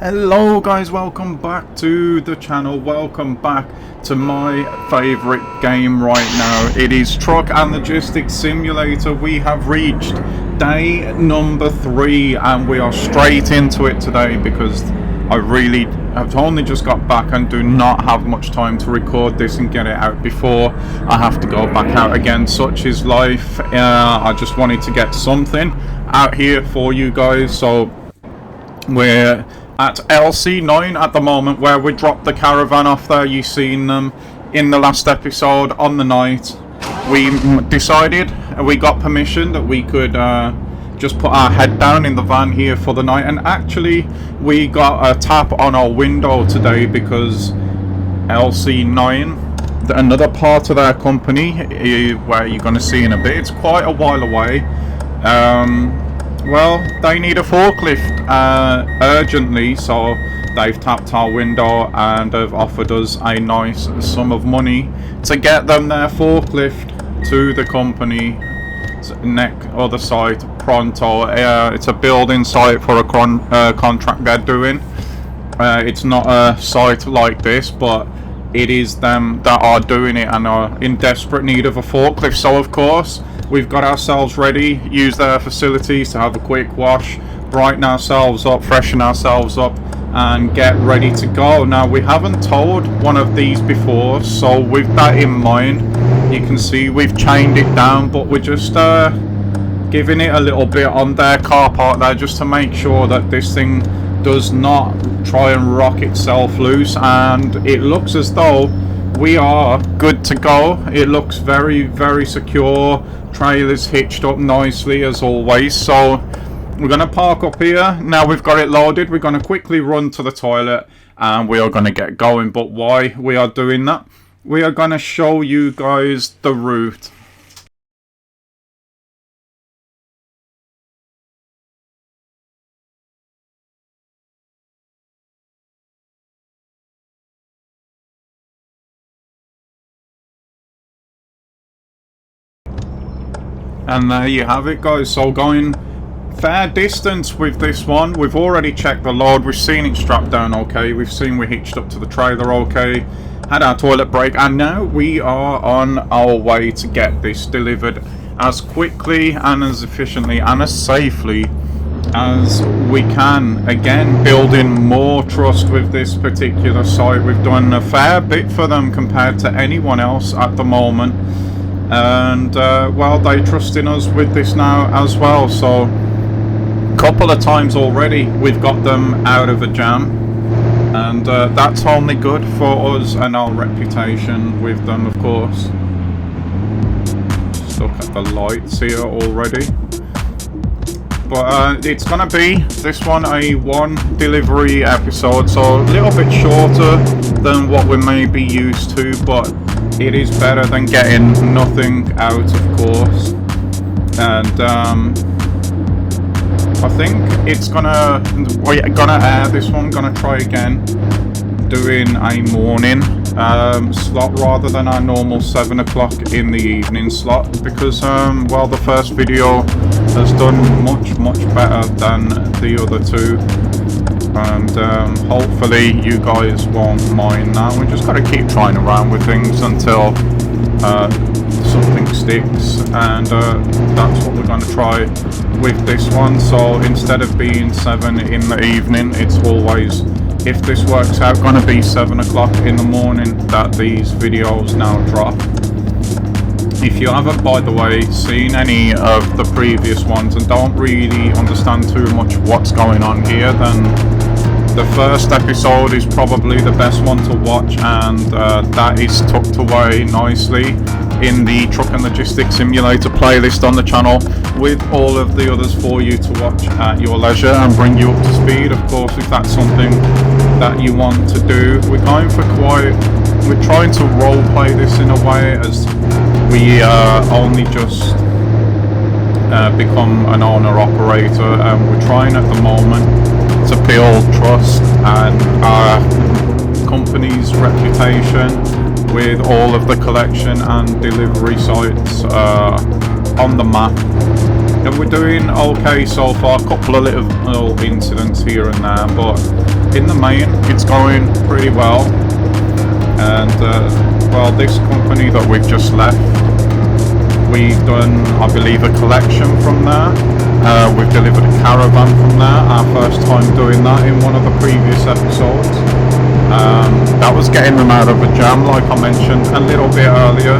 Hello guys, welcome back to the channel, welcome back to my favourite game right now. It is Truck and Logistics Simulator. We have reached day number 3 and we are straight into it today because I've only just got back and do not have much time to record this and get it out before I have to go back out again. Such is life. I just wanted to get something out here for you guys. So we're at LC9 at the moment, where we dropped the caravan off there. You've seen them in the last episode. On the night we decided, we got permission that we could just put our head down in the van here for the night, and actually we got a tap on our window today because LC9, another part of their company, where you're going to see in a bit, it's quite a while away. Well, they need a forklift urgently, so they've tapped our window and have offered us a nice sum of money to get them their forklift to the company other site pronto. It's a building site for a contract they're doing. It's not a site like this, but it is them that are doing it and are in desperate need of a forklift. So of course we've got ourselves ready, use their facilities to have a quick wash, brighten ourselves up, freshen ourselves up and get ready to go. Now, we haven't towed one of these before, so with that in mind, you can see we've chained it down, but we're just giving it a little bit on their car park there just to make sure that this thing does not try and rock itself loose. And it looks as though we are good to go. It looks very, very secure. Trailer's hitched up nicely as always. So we're going to park up here. Now we've got it loaded, we're going to quickly run to the toilet and we are going to get going. But why we are doing that, we are going to show you guys the route. And there you have it, guys. So going fair distance with this one. We've already checked the load, we've seen it strapped down okay, we've seen we hitched up to the trailer okay, had our toilet break, and now we are on our way to get this delivered as quickly and as efficiently and as safely as we can. Again, building more trust with this particular site. We've done a fair bit for them compared to anyone else at the moment, and well, they trust in us with this now as well. So a couple of times already we've got them out of a jam, and that's only good for us and our reputation with them, of course. Stuck at the lights here already, but it's gonna be this one a one delivery episode, so a little bit shorter than what we may be used to, but it is better than getting nothing out, of course. And I think it's we're gonna air this one, gonna try again doing a morning slot rather than our normal 7 o'clock in the evening slot, because well, the first video has done much better than the other two, and hopefully you guys won't mind that. We just got to keep trying around with things until something sticks, and that's what we're going to try with this one. So instead of being 7 in the evening, it's always, if this works out, going to be 7 o'clock in the morning that these videos now drop. If you haven't, by the way, seen any of the previous ones and don't really understand too much what's going on here, then the first episode is probably the best one to watch, and that is tucked away nicely in the Truck and Logistics Simulator playlist on the channel, with all of the others for you to watch at your leisure and bring you up to speed. Of course, if that's something that you want to do, we're trying to role play this in a way, as we only just become an owner operator, and we're trying at the moment to build trust and our company's reputation with all of the collection and delivery sites on the map. And we're doing okay so far. A couple of little incidents here and there, but in the main, it's going pretty well. And well, this company that we've just left, we've done, I believe, a collection from there. We've delivered a caravan from there, our first time doing that in one of the previous episodes. That was getting them out of a jam, like I mentioned a little bit earlier.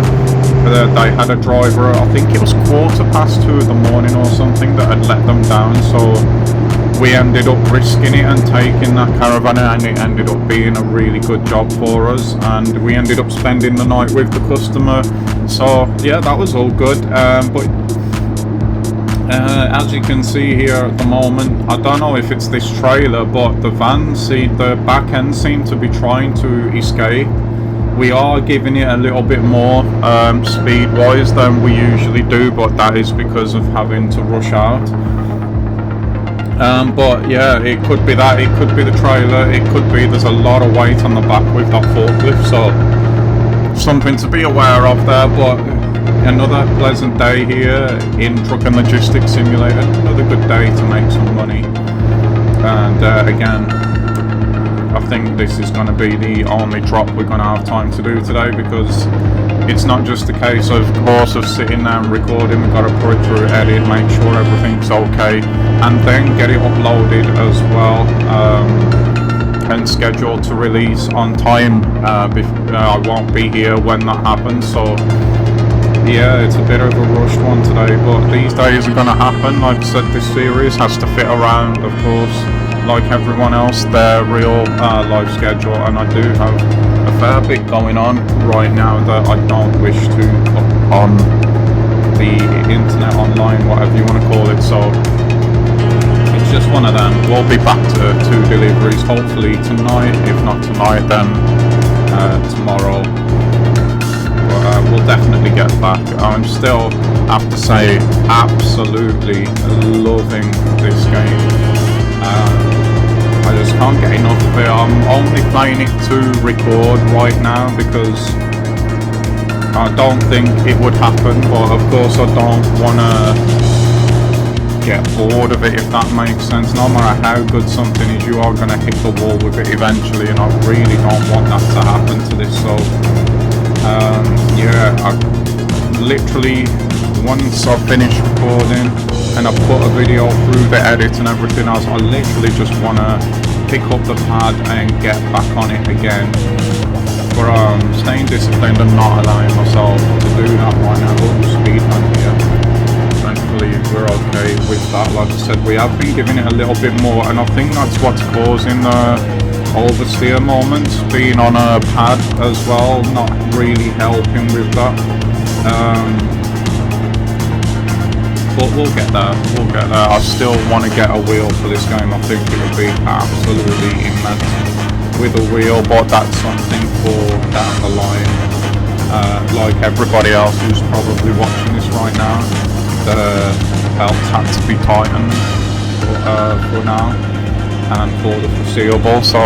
They had a driver, I think it was 2:15 in the morning or something, that had let them down, so we ended up risking it and taking that caravan, and it ended up being a really good job for us, and we ended up spending the night with the customer. So yeah, that was all good. But as you can see here at the moment, I don't know if it's this trailer, but the back end seem to be trying to escape. We are giving it a little bit more speed wise than we usually do, but that is because of having to rush out. But yeah, it could be that, it could be the trailer, it could be there's a lot of weight on the back with that forklift, so something to be aware of there. But another pleasant day here in Truck and Logistics Simulator, another good day to make some money. And again, I think this is going to be the only drop we're going to have time to do today, because it's not just a case of course of sitting there and recording. We've got to put it through, edit, make sure everything's okay, and then get it uploaded as well, and scheduled to release on time. I won't be here when that happens, so yeah, it's a bit of a rushed one today, but these days are going to happen. Like I said, this series has to fit around, of course, like everyone else, their real life schedule, and I do have a fair bit going on right now that I don't wish to put on the internet, online, whatever you want to call it. So it's just one of them. We'll be back to 2 deliveries hopefully tonight. If not tonight, then tomorrow. But we'll definitely get back. I'm still, have to say, absolutely loving this game. I just can't get enough of it. I'm only playing it to record right now because I don't think it would happen, but of course I don't want to get bored of it, if that makes sense. No matter how good something is, you are going to hit the wall with it eventually, and I really don't want that to happen to this. So yeah, I literally, once I finish recording and I put a video through the edit and everything else, I literally just want to pick up the pad and get back on it again. But staying disciplined and not allowing myself to do that right now. Speed on here. Thankfully we're okay with that. Like I said, we have been giving it a little bit more, and I think that's what's causing the oversteer moments. Being on a pad as well, not really helping with that. But we'll get there, I still want to get a wheel for this game. I think it would be absolutely immense with a wheel, but that's something for down the line. Like everybody else who's probably watching this right now, the belts had to be tightened for now and for the foreseeable, so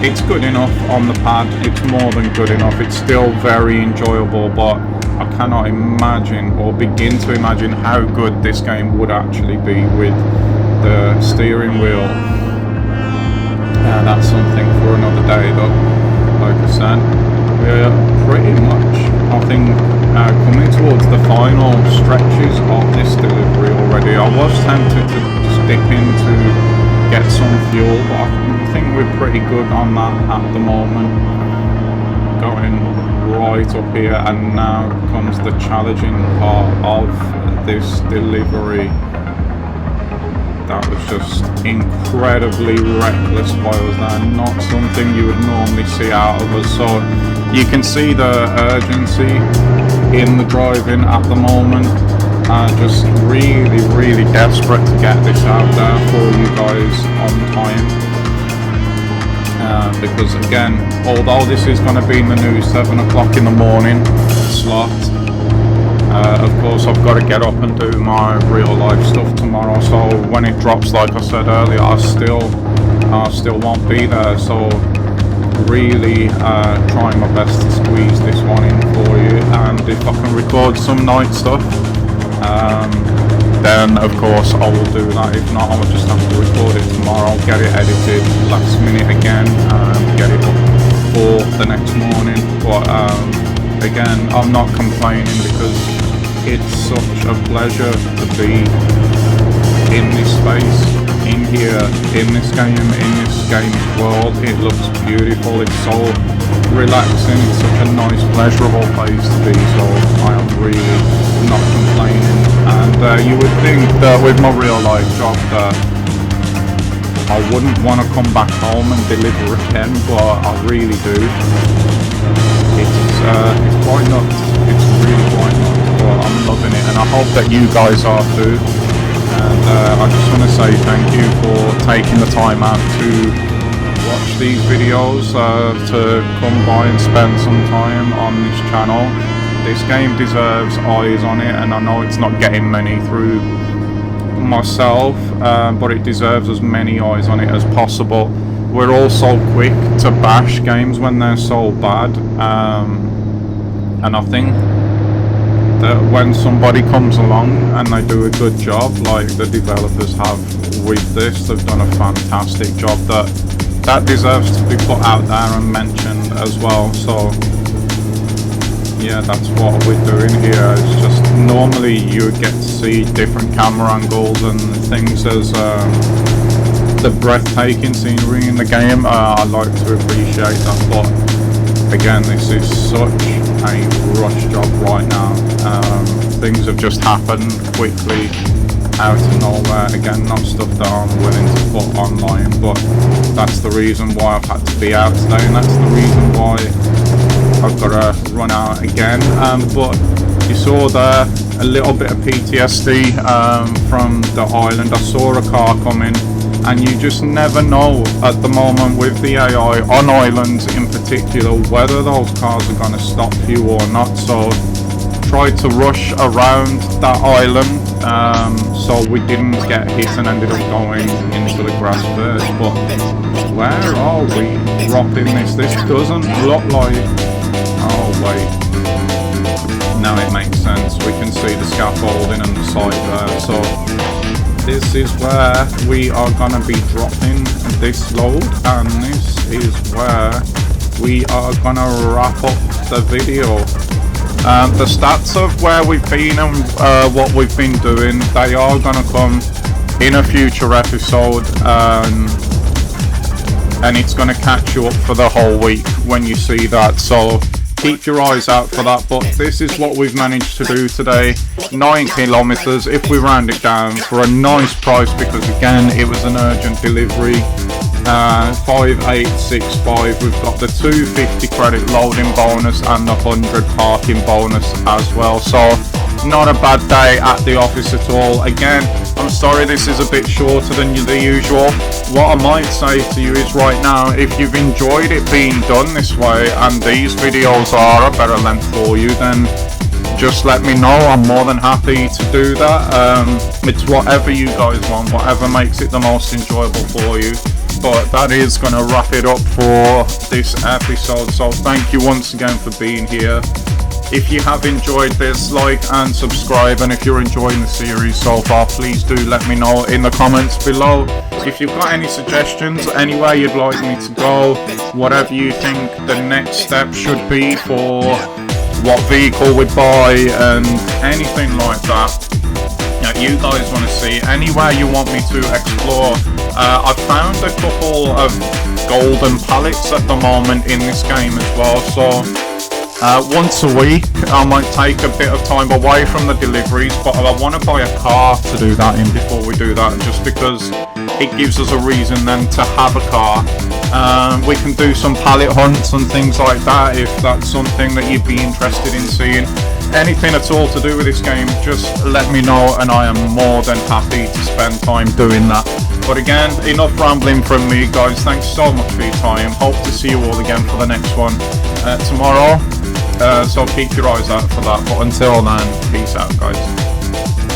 it's good enough on the pad. It's more than good enough. It's still very enjoyable, but I cannot imagine or begin to imagine how good this game would actually be with the steering wheel. That's something for another day though. Like I said, we're pretty much, I think, coming towards the final stretches of this delivery already. I was tempted to just dip in to get some fuel, but I think we're pretty good on that at the moment. Going right up here, and now comes the challenging part of this delivery. That was just incredibly reckless by us there, not something you would normally see out of us. So you can see the urgency in the driving at the moment. Just really desperate to get this out there for you guys on time. Because again, although this is going to be in the new 7 o'clock in the morning slot, of course I've got to get up and do my real life stuff tomorrow, so when it drops, like I said earlier, I still won't be there. So really trying my best to squeeze this one in for you, and if I can record some night stuff, then of course I will do that. If not, I will just have to record it tomorrow, get it edited last minute again, get it up for the next morning. But again, I'm not complaining because it's such a pleasure to be in this space, in here, in this game world. It looks beautiful, it's so relaxing, it's such a nice, pleasurable place to be, so I am really not complaining. And you would think that with my real life job that I wouldn't want to come back home and deliver again, but I really do. It's quite nuts, it's really quite nuts, but I'm loving it, and I hope that you guys are too. And I just want to say thank you for taking the time out to watch these videos, to come by and spend some time on this channel. This game deserves eyes on it, and I know it's not getting many through myself, but it deserves as many eyes on it as possible. We're all so quick to bash games when they're so bad, and I think that when somebody comes along and they do a good job like the developers have with this, they've done a fantastic job that deserves to be put out there and mentioned as well. So yeah, that's what we're doing here. It's just normally you would get to see different camera angles and things as the breathtaking scenery in the game. I like to appreciate that, but again, this is such a rush job right now. Things have just happened quickly out of nowhere. Again, not stuff that I'm willing to put online, but that's the reason why I've had to be out today, and that's the reason why I've got to run out again. But you saw there a little bit of PTSD from the island. I saw a car coming, and you just never know at the moment with the AI on islands in particular whether those cars are going to stop you or not. So tried to rush around that island so we didn't get hit and ended up going into the grass first. But where are we dropping this? This doesn't look like... oh wait, now it makes sense. We can see the scaffolding and the site there. So this is where we are gonna be dropping this load, and this is where we are gonna wrap up the video. The stats of where we've been and what we've been doing, they are gonna come in a future episode, and it's gonna catch you up for the whole week when you see that. So keep your eyes out for that. But this is what we've managed to do today. 9 kilometers if we round it down, for a nice price, because again it was an urgent delivery. 5865. We've got the 250 credit loading bonus and the 100 parking bonus as well, so not a bad day at the office at all. Again, I'm sorry this is a bit shorter than the usual. What I might say to you is right now, if you've enjoyed it being done this way and these videos are a better length for you, then just let me know. I'm more than happy to do that. It's whatever you guys want, whatever makes it the most enjoyable for you. But that is going to wrap it up for this episode. So thank you once again for being here. If you have enjoyed this, like and subscribe, and if you're enjoying the series so far, please do let me know in the comments below. If you've got any suggestions, anywhere you'd like me to go, whatever you think the next step should be for what vehicle we buy and anything like that that you guys want to see, anywhere you want me to explore. I've found a couple of golden pallets at the moment in this game as well, so once a week I might take a bit of time away from the deliveries, but I want to buy a car to do that in before we do that, just because it gives us a reason then to have a car. We can do some pallet hunts and things like that if that's something that you'd be interested in seeing. Anything at all to do with this game, just let me know and I am more than happy to spend time doing that. But again, enough rambling from me, guys. Thanks so much for your time. Hope to see you all again for the next one tomorrow. So keep your eyes out for that. But until then, peace out, guys.